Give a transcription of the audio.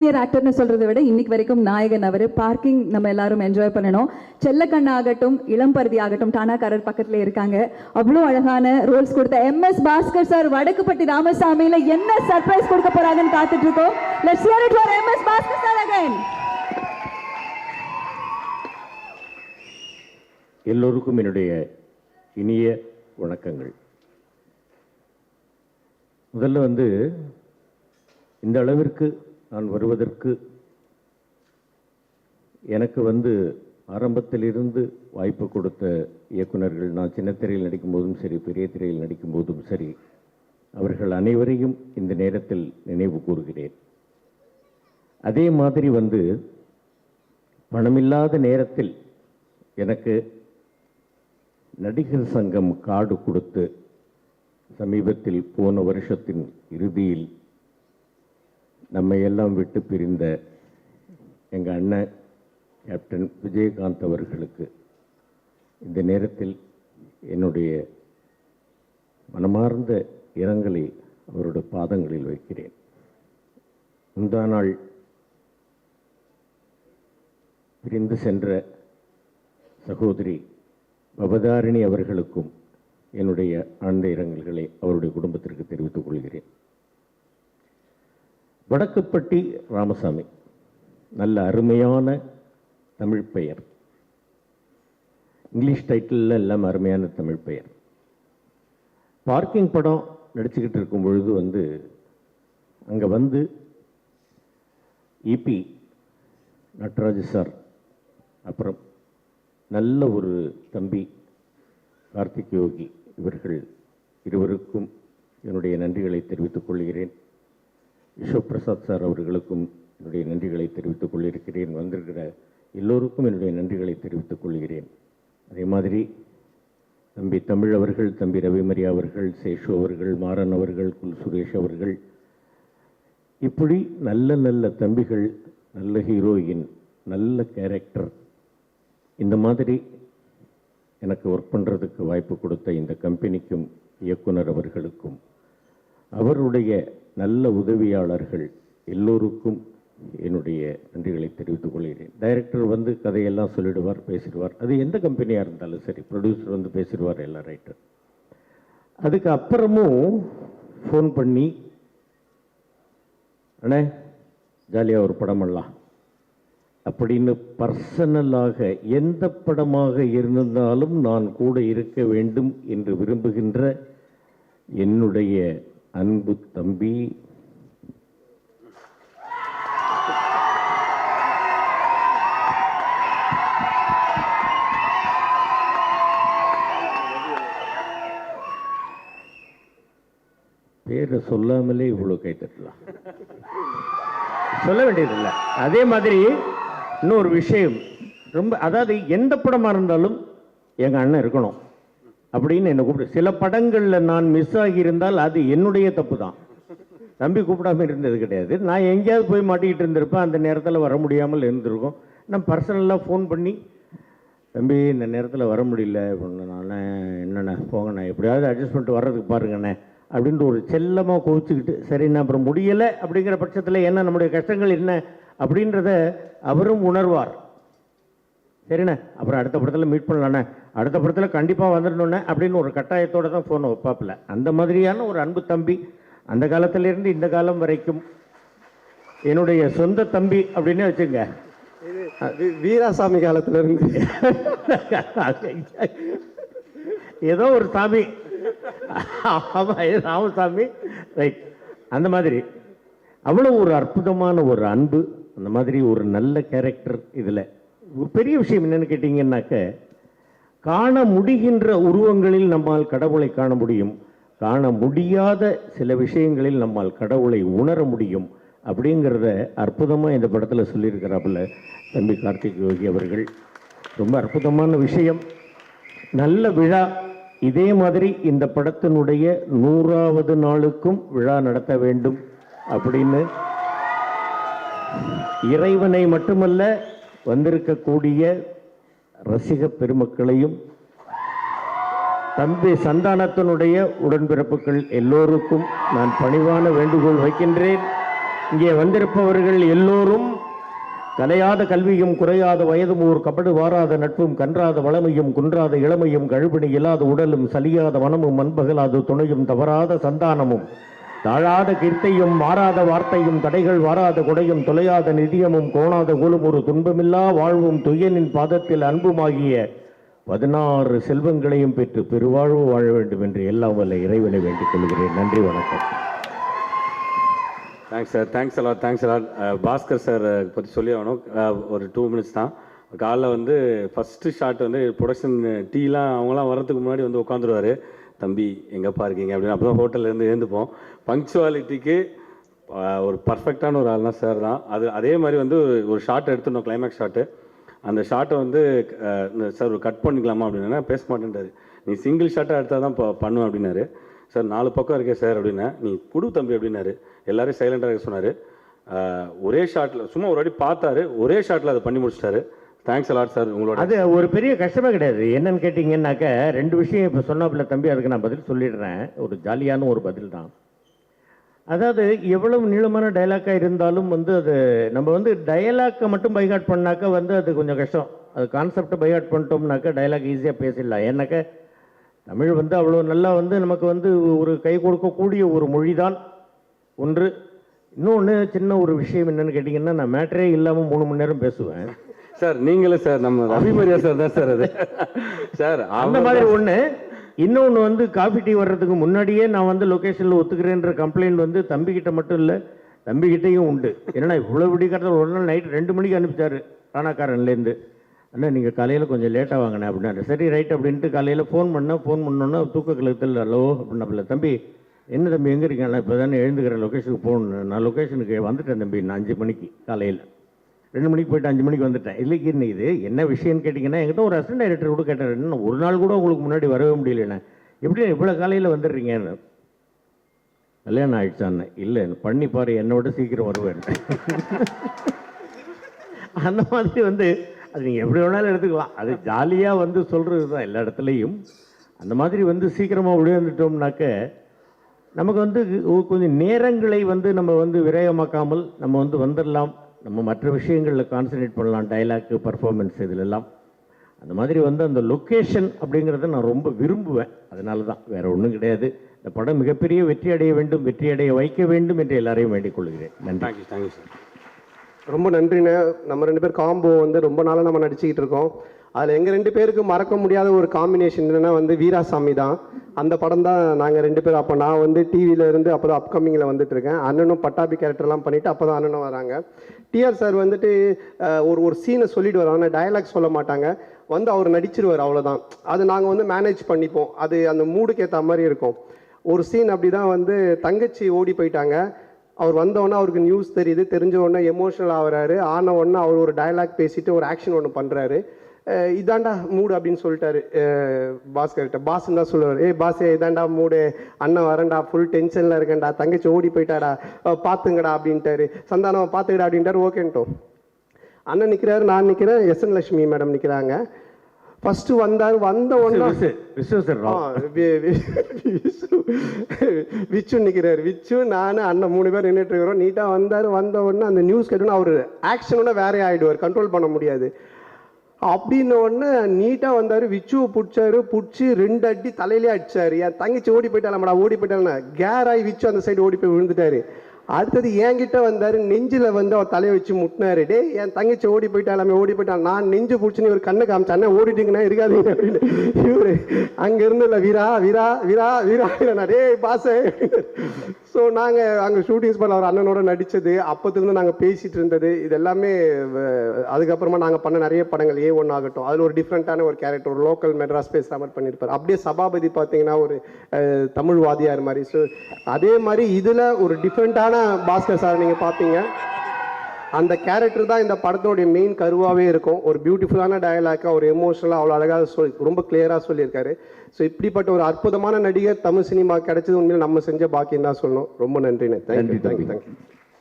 ஆக்டர்னு சொல்றதை விட இன்னைக்கு வரைக்கும் நாயகன் அவரு. பார்க்கிங் நம்ம எல்லாரும் என்ஜாய் பண்ணணும். செல்லக்கண்ணா ஆகட்டும், இளம்பருதி ஆகட்டும், டானாக்காரர் பக்கத்துல இருக்காங்க. அவ்வளோ அழகான ரோல்ஸ் கொடுத்த எம்எஸ் பாஸ்கர் சார் வடக்குப்பட்டி ராமசாமியில என்ன சர்ப்ரைஸ் கொடுக்க போறாங்கன்னு காத்துட்டு இருக்கோம். Let's hear it for MS Bhaskar sir again. எல்லோருக்கும் என்னுடைய இனிய வணக்கங்கள். முதல்ல இந்த அளவிற்கு நான் வருவதற்கு எனக்கு ஆரம்பத்திலிருந்து வாய்ப்பு கொடுத்த இயக்குநர்கள், நான் சின்ன திரையில் நடிக்கும் போதும் சரி, பெரிய திரையில் நடிக்கும் போதும் சரி, அவர்கள் அனைவரையும் இந்த நேரத்தில் நினைவு கூறுகிறேன். அதே மாதிரி பணமில்லாத நேரத்தில் எனக்கு நடிகர் சங்கம் கார்டு கொடுத்து சமீபத்தில் போன வருஷத்தின் இறுதியில் நம்மை எல்லாம் விட்டு பிரிந்த எங்கள் அண்ணன் கேப்டன் விஜயகாந்த் அவர்களுக்கு இந்த நேரத்தில் என்னுடைய மனமார்ந்த இரங்கலை அவருடைய பாதங்களில் வைக்கிறேன். முந்தா நாள் பிரிந்து சென்ற சகோதரி பவதாரிணி அவர்களுக்கும் என்னுடைய ஆழ்ந்த இரங்கல்களை அவருடைய குடும்பத்திற்கு தெரிவித்துக் கொள்கிறேன். வடக்குப்பட்டி ராமசாமி நல்ல அருமையான தமிழ் பெயர், இங்கிலீஷ் டைட்டில் எல்லாம் அருமையான தமிழ் பெயர். பார்க்கிங் படம் நடிச்சுக்கிட்டு இருக்கும் பொழுது அங்கே இபி நட்ராஜ் சார், அப்புறம் நல்ல ஒரு தம்பி கார்த்திக் யோகி, இவர்கள் இருவருக்கும் என்னுடைய நன்றிகளை தெரிவித்துக் கொள்கிறேன். ஈஸ்வர் பிரசாத் சார் அவர்களுக்கும் என்னுடைய நன்றிகளை தெரிவித்துக் கொள்ளிருக்கிறேன். வந்திருக்கிற எல்லோருக்கும் என்னுடைய நன்றிகளை தெரிவித்துக் கொள்கிறேன். அதே மாதிரி தம்பி தமிழ் அவர்கள், தம்பி ரவிமரியா அவர்கள், சேஷு அவர்கள், மாறன் அவர்கள், குல் சுரேஷ் அவர்கள், இப்படி நல்ல நல்ல தம்பிகள், நல்ல ஹீரோயின், நல்ல கேரக்டர், இந்த மாதிரி எனக்கு ஒர்க் பண்ணுறதுக்கு வாய்ப்பு கொடுத்த இந்த கம்பெனிக்கும் இயக்குனர் அவர்களுக்கும் அவருடைய நல்ல உதவியாளர்கள் எல்லோருக்கும் என்னுடைய நன்றிகளை தெரிவித்துக் கொள்கிறேன். டைரக்டர் கதையெல்லாம் சொல்லிடுவார், பேசிடுவார். அது எந்த கம்பெனியாக இருந்தாலும் சரி, ப்ரொடியூசர் பேசிடுவார் எல்லாம் ரைட்டர். அதுக்கு அப்புறமும் ஃபோன் பண்ணி, அண்ணே ஜாலியாக ஒரு படம் பண்ணலாம் அப்படின்னு பர்சனலாக எந்த படமாக இருந்தாலும் நான் கூட இருக்க வேண்டும் என்று விரும்புகின்ற என்னுடைய அன்பு தம்பி பேரை சொல்லாமலே இவ்வளோ கைத்தட்டலாம், சொல்ல வேண்டியதில்லை. அதே மாதிரி இன்னொரு விஷயம், அதாவது எந்த படமாக இருந்தாலும் எங்கள் அண்ணன் இருக்கணும் அப்படின்னு என்னை கூப்பிட்டு, சில படங்களில் நான் மிஸ் ஆகியிருந்தால் அது என்னுடைய தப்பு தான். தம்பி கூப்பிடாமல் இருந்தது கிடையாது. நான் எங்கேயாவது போய் மாட்டிக்கிட்டு இருந்திருப்பேன், அந்த நேரத்தில் வர முடியாமல் இருந்திருக்கோம். நான் பர்சனலாக ஃபோன் பண்ணி, தம்பி இந்த நேரத்தில் வர முடியல, நான் என்னண்ணே போங்கண்ணே, எப்படியாவது அட்ஜஸ்ட் பண்ணிட்டு வர்றதுக்கு பாருங்கண்ணே அப்படின்ட்டு ஒரு செல்லமாக கோவிச்சுக்கிட்டு, சரிண்ணா அப்புறம் முடியலை அப்படிங்கிற பட்சத்தில் என்ன நம்முடைய கஷ்டங்கள் என்ன அப்படின்றத அவரும் உணர்வார். சரிண்ணே அப்புறம் அடுத்த படத்தில் மீட் பண்ணலாண்ணே, அடுத்த படத்தில் கண்டிப்பாக வந்துடணுண்ணே அப்படின்னு ஒரு கட்டாயத்தோடு தான் ஃபோனை வைப்பாப்பில். அந்த மாதிரியான ஒரு அன்பு தம்பி, அந்த காலத்திலேருந்து இந்த காலம் வரைக்கும் என்னுடைய சொந்த தம்பி அப்படின்னே வச்சுங்க. வீராசாமி காலத்திலிருந்து ஏதோ ஒரு சாமி, ராமசாமி, ரைட். அந்த மாதிரி அவ்வளோ ஒரு அற்புதமான ஒரு அன்பு, அந்த மாதிரி ஒரு நல்ல கேரக்டர். இதில் ஒரு பெரிய விஷயம் என்னென்னு கேட்டிங்கன்னாக்க, காண முடிகின்ற உருவங்களில் நம்மால் கடவுளை காண முடியும், காண முடியாத சில விஷயங்களில் நம்மால் கடவுளை உணர முடியும் அப்படிங்கிறத அற்புதமாக இந்த படத்தில் சொல்லியிருக்கிறாப்புல தம்பி கார்த்திக் யோகி அவர்கள். ரொம்ப அற்புதமான விஷயம், நல்ல விழா. இதே மாதிரி இந்த படத்தினுடைய 100வது நாளுக்கும் விழா நடத்த வேண்டும் அப்படின்னு இறைவனை மட்டுமல்ல, வந்திருக்கக்கூடிய ரசிக பெருமக்களையும் தம்பி சந்தானத்தினுடைய உடன்பிறப்புகள் எல்லோருக்கும் நான் பணிவான வேண்டுகோள் வைக்கின்றேன். இங்கே வந்திருப்பவர்கள் எல்லோரும் கலையாத கல்வியும் குறையாத வயதும் ஊர் கபடு வாராத நட்பும் கன்றாத வளமையும் குன்றாத இளமையும் கழுபிணி இல்லாத உடலும் சலியாத மனமும் மண்பகலாத துணையும் தவறாத சந்தானமும் தாழாத கீர்த்தையும் மாறாத வார்த்தையும் தடைகள் வாராத கொடையும் தொலையாத நிதியமும் கோணாத கோலும் ஒரு துன்பமில்லா வாழ்வும் துயனின் பாதத்தில் அன்புமாகிய 16 செல்வங்களையும் பெற்று பெருவாழ்வு வாழ வேண்டும் என்று எல்லாம் வல்ல இறைவனை வேண்டிக் கொள்கிறேன். நன்றி, வணக்கம். Thanks sir, thanks a lot. Bhaskar sir பற்றி சொல்லி ஆகணும். ஒரு 2 மினிட்ஸ் தான். காலைல வந்து ஃபஸ்ட்டு ஷாட் வந்து ப்ரொடக்ஷன் டீலாம் அவங்களாம் வர்றதுக்கு முன்னாடி வந்து உட்காந்துருவார். தம்பி எங்கேப்பா இருக்கீங்க அப்படின்னு. அப்போ தான் ஹோட்டல்லேருந்து எழுந்துப்போம். பங்க்சுவாலிட்டிக்கு ஒரு பர்ஃபெக்டான ஒரு ஆள்னா சார் தான். அதே மாதிரி வந்து ஒரு ஷாட் எடுத்துடணும், கிளைமேக்ஸ் ஷாட்டு. அந்த ஷாட்டை வந்து சார் ஒரு கட் பண்ணிக்கலாமா அப்படின்னா பேச மாட்டேன்ட்டார். நீ சிங்கிள் ஷாட்டாக எடுத்தால் தான் பண்ணுவேன் அப்படின்னாரு. சார் 4 பக்கம் இருக்கே சார் அப்படின்னா, நீ குடு தம்பி அப்படின்னாரு. எல்லாரும் சைலண்டாக இருக்க சொன்னார். ஒரே ஷாட்டில் சும்மா ஒரு வாட்டி பார்த்தாரு, ஒரே ஷாட்டில் அதை பண்ணி முடிச்சிட்டாரு. தேங்க்ஸ் அலாட் சார் உங்களோட. அது ஒரு பெரிய கஷ்டமே கிடையாது. என்னன்னு கேட்டிங்கன்னாக்க 2 விஷயம் இப்போ சொன்னாப்புல தம்பி, அதுக்கு நான் பதில் சொல்லிடுறேன். ஒரு ஜாலியான ஒரு பதில் தான். அதாவது எவ்வளவு நீளமான டைலாக்காக இருந்தாலும் வந்து அது நம்ம வந்து டயலாக்கை மட்டும் பைகாட் பண்ணாக்கா வந்து அது கொஞ்சம் கஷ்டம். அது கான்செப்டை பைகாட் பண்ணிட்டோம்னாக்கா டைலாக் ஈஸியாக பேசிடலாம். ஏன்னாக்கா தமிழ் வந்து அவ்வளோ நல்லா வந்து நமக்கு வந்து ஒரு கை கொடுக்கக்கூடிய ஒரு மொழி தான் ஒன்று. இன்னொன்று சின்ன ஒரு விஷயம் என்னென்னு கேட்டிங்கன்னா, நான் மேட்டரே இல்லாமல் 3 மணி நேரம் பேசுவேன் சார். நீங்களும் சார் நம்ம அபிமரியா சார் தான் சார் அது சார் அந்த மாதிரி ஒன்று. இன்னொன்று வந்து காஃபி டீ வர்றதுக்கு முன்னாடியே நான் வந்து லொக்கேஷனில் ஒத்துக்கிறேன்ற கம்ப்ளைண்ட் வந்து தம்பிக்கிட்ட மட்டும் இல்லை, தம்பிக்கிட்டையும் உண்டு. ஏன்னா இவ்வளோ விடிக்காரத்தில் ஒரு நாள் நைட் 2 மணிக்கு அனுப்பிச்சார் ராணாக்காரன்லேருந்து. அண்ணா நீங்கள் காலையில் கொஞ்சம் லேட்டாக வாங்கினேன் அப்படின்னா, சரி ரைட் அப்படின்ட்டு காலையில் ஃபோன் பண்ணோன்னா தூக்க கழுத்தில் ஹலோ அப்படின்னாப்பில்ல. தம்பி என்ன தம்பி எங்கே இருக்கேன்? நான் இப்போ தானே எழுந்துக்கிறேன், லொக்கேஷனுக்கு போகணும். நான் லொக்கேஷனுக்கு வந்துட்டேன் தம்பி, நான் 5 மணிக்கு காலையில் 2 மணிக்கு போயிட்டு 5 மணிக்கு வந்துட்டேன். இல்லைக்கு இது என்ன விஷயம்னு கேட்டிங்கன்னா, என்கிட்ட ஒரு அசிஸ்டன்ட் டைரக்டர் கூட கேட்டார், இன்னும் ஒரு நாள் கூட உங்களுக்கு முன்னாடி வரவே முடியலண்ணே, எப்படி இவ்வளோ காலையில் வந்துடுறீங்கன்னு. கல்யாணம் ஆயிடுச்சான்னு. இல்லை பண்ணி பாரு, என்னோட சீக்கிரம் வருவேன். அந்த மாதிரி வந்து அது நீங்கள் எப்படி வேணாலும் எடுத்துக்கலாம். அது ஜாலியாக வந்து சொல்கிறது தான் எல்லா இடத்துலையும். அந்த மாதிரி வந்து சீக்கிரமாக விளையாண்டுட்டோம்னாக்க நமக்கு வந்து கொஞ்சம் நேரங்களை வந்து நம்ம வந்து விரயமாக்காமல் நம்ம வந்து வந்துடலாம். நம்ம மற்ற விஷயங்களில் கான்சன்ட்ரேட் பண்ணலாம், டைலாக்கு, பர்ஃபார்மன்ஸ் இதிலெல்லாம். அந்த மாதிரி வந்து அந்த லொக்கேஷன் அப்படிங்கிறத நான் ரொம்ப விரும்புவேன். அதனால தான், வேறு ஒன்றும் கிடையாது. இந்த படம் மிகப்பெரிய வெற்றி அடைய வேண்டும், வெற்றி அடைய வைக்க வேண்டும் என்று எல்லாரையும் வேண்டிக் கொள்கிறேன். நன்றி. Thank you sir. ரொம்ப நன்றிண்ணே. நம்ம 2 பேர் காம்போ வந்து ரொம்ப நாளாக நம்ம நடிச்சுக்கிட்டு இருக்கோம். அதில் எங்கள் 2 பேருக்கு மறக்க முடியாத ஒரு காம்பினேஷன் என்னென்னா வந்து வீராசாமி தான். அந்த படம் தான் நாங்கள் 2 பேரும். அப்போ நான் வந்து டிவியில் இருந்து அப்போ தான் அப்கமிங்கில் வந்துட்டுருக்கேன். அண்ணனும் பட்டாபி கேரக்டர்லாம் பண்ணிவிட்டு அப்போ தான் அண்ணனும் வராங்க. டிஆர் சார் வந்துட்டு ஒரு சீனை சொல்லிட்டு வராங்க, ஆனால் டயலாக் சொல்ல மாட்டாங்க, வந்து அவர் நடிச்சிருவார், அவ்வளோதான். அது நாங்கள் வந்து மேனேஜ் பண்ணிப்போம். அது அந்த மூடுக்கு ஏற்ற மாதிரி இருக்கும். ஒரு சீன் அப்படி தான் வந்து தங்கச்சி ஓடி போயிட்டாங்க. அவர் வந்தோடனே அவருக்கு நியூஸ் தெரியுது, தெரிஞ்ச உடனே எமோஷனல் ஆகிறாரு. ஆன உடனே அவர் ஒரு டயலாக் பேசிட்டு ஒரு ஆக்ஷன் ஒன்று பண்ணுறாரு. இதாண்டா மூடு அப்படின்னு சொல்லிட்டாரு பாஸ்கர்கிட்ட. பாஸ்ன்னு தான் சொல்லுவார், பாஸே இதாண்டா மூடு, அண்ணன் வரேன்டா, ஃபுல் டென்ஷனில் இருக்கேன்டா, தங்கச்சி ஓடி போயிட்டாடா, பார்த்துங்கடா அப்படின்ட்டாரு. சந்தானம் பார்த்துக்கடா அப்படின்ட்டாரு. ஓகேன்ட்டோம். அண்ணன் நிற்கிறாரு, நான் நிற்கிறேன், எஸ்என் லட்சுமி மேடம் நிற்கிறாங்க. ஃபர்ஸ்ட் வந்தார், வந்த உடனே விச்சு நிற்கிறாரு. விச்சு நான் அண்ணன் 3 பேர் நின்றுட்டு இருக்கிறோம். நீட்டாக வந்தார். வந்த உடனே அந்த நியூஸ் கேட்டோன்னா அவர் ஆக்ஷனோட வேறே ஆகிடுவார், கண்ட்ரோல் பண்ண முடியாது. அப்படின்ன உடனே நீட்டாக வந்தார், விச்சுவை பிடிச்சாரு. பிடிச்சி 2 அடி தலையிலே அடிச்சாரு. என் தங்கச்சி ஓடி போயிட்டாலம்டா, ஓடி போயிட்டாலண்ணா. கேராகி விச்சு அந்த சைடு ஓடி போய் விழுந்துட்டாரு. அடுத்தது என்கிட்ட வந்தார், நெஞ்சில் வந்து அவர் தலையை வச்சு முட்டினாரு. டே என் தங்கச்சி ஓடி போயிட்டாலாமே, ஓடி போயிட்டான். நான் நெஞ்சு பிடிச்சின்னு ஒரு கண்ணை காமிச்சா, அண்ணன் ஓடிட்டீங்கன்னா இருக்காதீங்க அப்படின்னு. இவரு அங்கேருந்து இல்லை, வீரா வீரா வீரா வீரா வீரா டே பாசே. ஸோ நாங்கள் அங்கே ஷூட்டிங் ஸ்பாட் அவர் அண்ணனோட நடித்தது, அப்போத்துலேருந்து நாங்கள் பேசிகிட்டு இருந்தது, இது எல்லாமே. அதுக்கப்புறமா நாங்கள் பண்ண நிறைய படங்கள் A1 ஆகட்டும், அதில் ஒரு டிஃப்ரெண்ட்டான ஒரு கேரக்டர், ஒரு லோக்கல் மெட்ராஸ் பேசுகிற மாதிரி பண்ணியிருப்பார். அப்படியே சபாபதி பார்த்தீங்கன்னா ஒரு தமிழ் வாதியார் மாதிரி. ஸோ அதே மாதிரி இதில் ஒரு டிஃப்ரெண்ட்டான பாஸ்கர் சார் நீங்கள் பார்ப்பீங்க. அந்த கேரக்டர் தான் இந்த படத்தோடைய மெயின் கருவாகவே இருக்கும். ஒரு பியூட்டிஃபுல்லான டயலாக்காக, ஒரு எமோஷனலாக அவ்வளோ அழகாக ரொம்ப கிளியராக சொல்லியிருக்காரு. ஸோ இப்படிப்பட்ட ஒரு அற்புதமான நடிகர் தமிழ் சினிமா கிடைச்சது உண்மையில் நம்ம செஞ்ச பாக்கியம் தான் சொல்லணும். ரொம்ப நன்றிண்ணே. தேங்க்யூ.